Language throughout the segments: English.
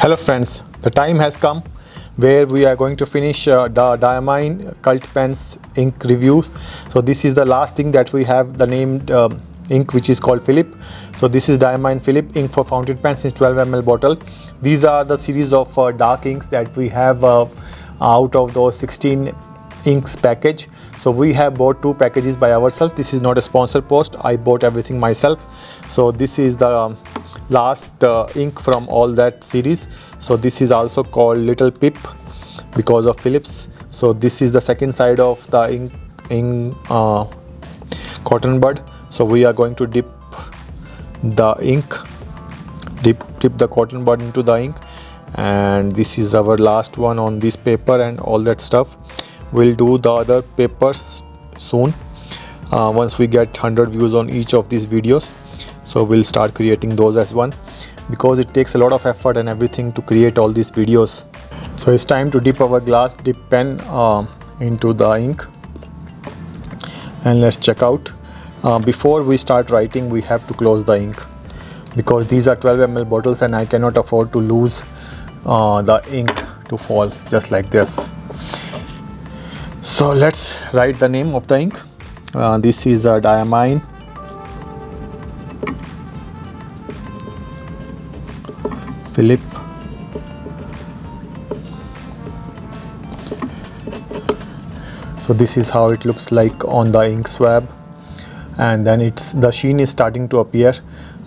Hello friends, the time has come where we are going to finish the Diamine Cult Pens ink reviews. So this is the last ink that we have, the named ink, which is called Philip. So this is Diamine Philip ink for fountain pens in 12 ml bottle. These are the series of dark inks that we have out of those 16 inks package. So we have bought 2 packages by ourselves. This is not a sponsor post, I bought everything myself. So this is the last ink from all that series. So this is also called Little Pip because of Philips. So this is the second side of the ink cotton bud. So we are going to dip the ink, dip the cotton bud into the ink, and this is our last one on this paper and all that stuff. We'll do the other paper soon once we get 100 views on each of these videos. So we'll start creating those as one, because it takes a lot of effort and everything to create all these videos. So it's time to dip our glass dip pen into the ink, and let's check out. Before we start writing, we have to close the ink, because these are 12 ml bottles and I cannot afford to lose the ink to fall just like this. So let's write the name of the ink. This is a Diamine Philip. So this is how it looks like on the ink swab, and then the sheen is starting to appear,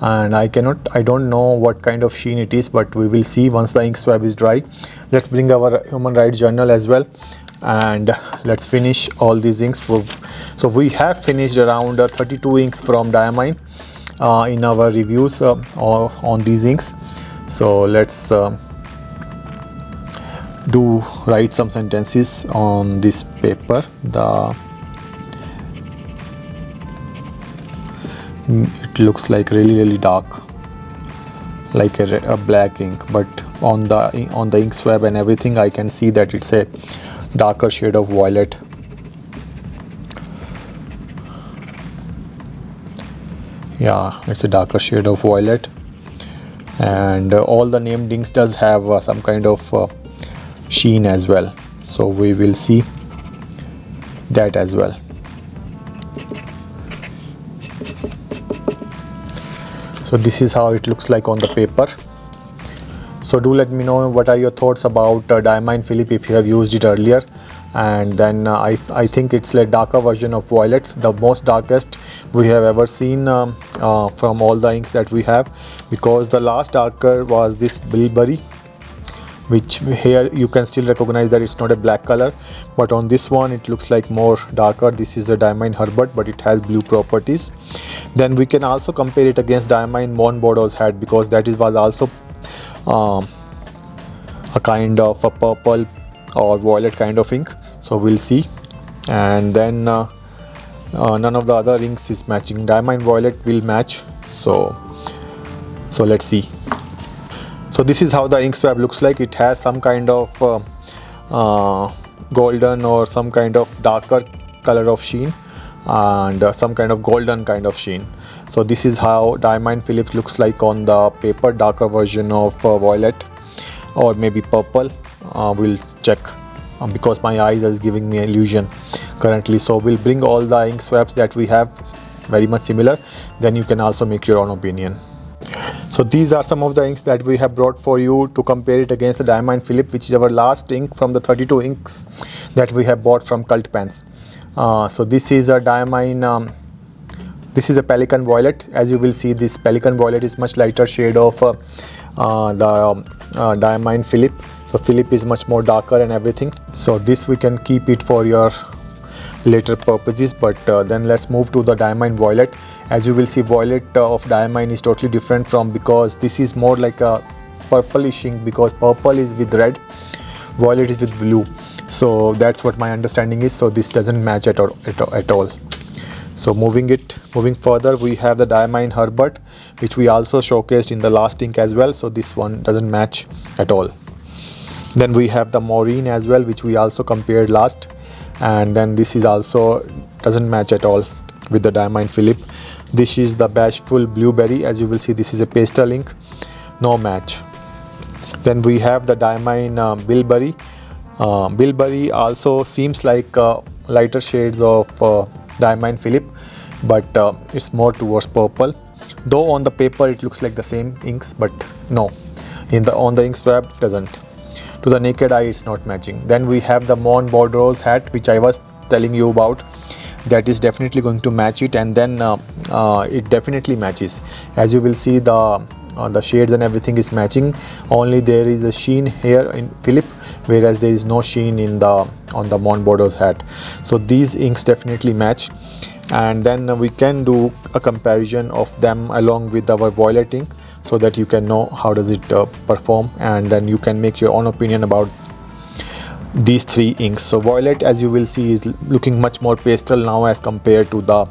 and I don't know what kind of sheen it is, but we will see once the ink swab is dry. Let's bring our human rights journal as well, and let's finish all these inks. So we have finished around 32 inks from Diamine in our reviews on these inks. So let's write some sentences on this paper. It looks like really dark, like a black ink, but on the ink swab and everything I can see that it's a darker shade of violet. Yeah, it's a darker shade of violet, and all the named inks does have some kind of sheen as well, so we will see that as well. So this is how it looks like on the paper. So do let me know what are your thoughts about Diamine Philip if you have used it earlier. And then I think it's a darker version of violet, the most darkest we have ever seen from all the inks that we have, because the last darker was this bilberry, which here you can still recognize that it's not a black color, but on this one it looks like more darker. This is the Diamine Herbert, but it has blue properties. Then we can also compare it against Diamine Mon Bordeaux's hat, because that was also a kind of a purple or violet kind of ink. So we'll see. And then none of the other inks is matching. Diamine Violet will match, so let's see. So this is how the ink swab looks like. It has some kind of golden or some kind of darker color of sheen, and some kind of golden kind of sheen. So this is how Diamine Philip looks like on the paper, darker version of violet or maybe purple. We'll check because my eyes is giving me illusion currently. So we'll bring all the ink swabs that we have very much similar, then you can also make your own opinion. So these are some of the inks that we have brought for you to compare it against the Diamine Philip, which is our last ink from the 32 inks that we have bought from Cult Pens. So this is a Diamine, this is a Pelican Violet. As you will see, this Pelican Violet is much lighter shade of the Diamine Philip. So Philip is much more darker and everything. So this we can keep it for your later purposes, but then let's move to the Diamine Violet. As you will see, violet of Diamine is totally different from, because this is more like a purplish ink, because purple is with red, violet is with blue. So that's what my understanding is. So this doesn't match at all. So moving further, we have the Diamine Herbert, which we also showcased in the last ink as well. So this one doesn't match at all. Then we have the Maureen as well, which we also compared last, and then this is also doesn't match at all with the Diamine Philip. This is the Bashful Blueberry. As you will see, this is a pastel ink, no match. Then we have the Diamine Bilberry. Bilberry also seems like lighter shades of Diamine Philip, but it's more towards purple. Though on the paper it looks like the same inks, but no, on the ink swab it doesn't. To the naked eye it's not matching. Then we have the Mon Bordeaux hat, which I was telling you about. That is definitely going to match it, and then it definitely matches. As you will see, the shades and everything is matching. Only there is a sheen here in Philip, whereas there is no sheen on the Mon Bordeaux hat. So these inks definitely match, and then we can do a comparison of them along with our violet ink, so that you can know how does it perform, and then you can make your own opinion about these three inks. So violet, as you will see, is looking much more pastel now as compared to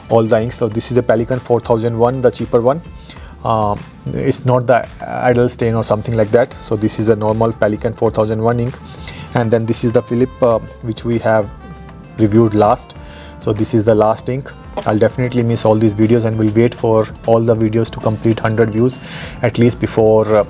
all the inks. So this is a Pelikan 4001, the cheaper one. It's not the idle stain or something like that. So this is a normal Pelikan 4001 ink, and then this is the Philip which we have reviewed last. So this is the last ink. I'll definitely miss all these videos, and will wait for all the videos to complete 100 views at least before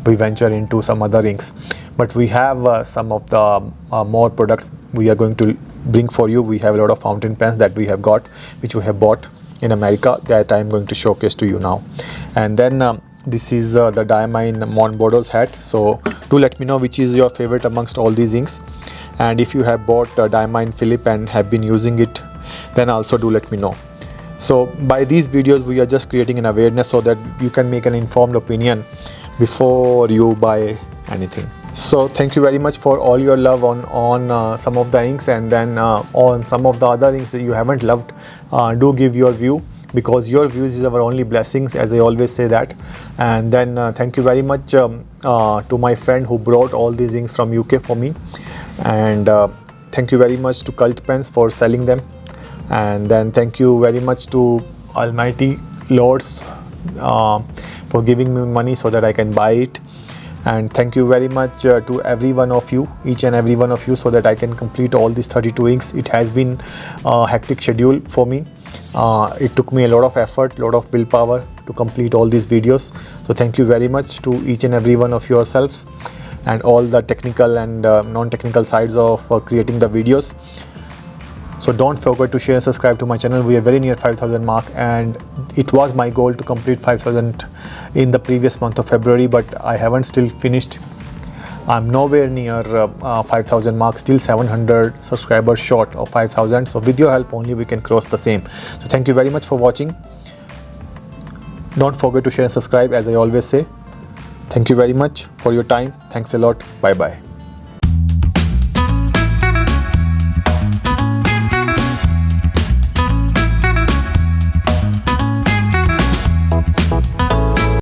we venture into some other inks. But we have some of the more products we are going to bring for you. We have a lot of fountain pens that we have got, which we have bought in America, that I'm going to showcase to you now. And then this is the Diamine Mon Bordeaux hat. So do let me know which is your favorite amongst all these inks, and if you have bought Diamine Philip and have been using it, then also do let me know. So by these videos we are just creating an awareness so that you can make an informed opinion before you buy anything. So thank you very much for all your love on some of the inks, and then on some of the other inks that you haven't loved, do give your view, because your views is our only blessings, as I always say that. And then thank you very much to my friend who brought all these inks from UK for me, and thank you very much to Cult Pens for selling them, and then thank you very much to Almighty Lords for giving me money so that I can buy it. And thank you very much to every one of you, each and every one of you, so that I can complete all these 32 inks. It has been a hectic schedule for me. It took me a lot of effort, a lot of willpower to complete all these videos. So thank you very much to each and every one of yourselves, and all the technical and non-technical sides of creating the videos. So don't forget to share and subscribe to my channel. We are very near 5,000 mark, and it was my goal to complete 5,000 in the previous month of February, but I haven't still finished. I'm nowhere near 5,000 mark, still 700 subscribers short of 5,000. So with your help only we can cross the same. So thank you very much for watching. Don't forget to share and subscribe, as I always say. Thank you very much for your time. Thanks a lot. Bye bye.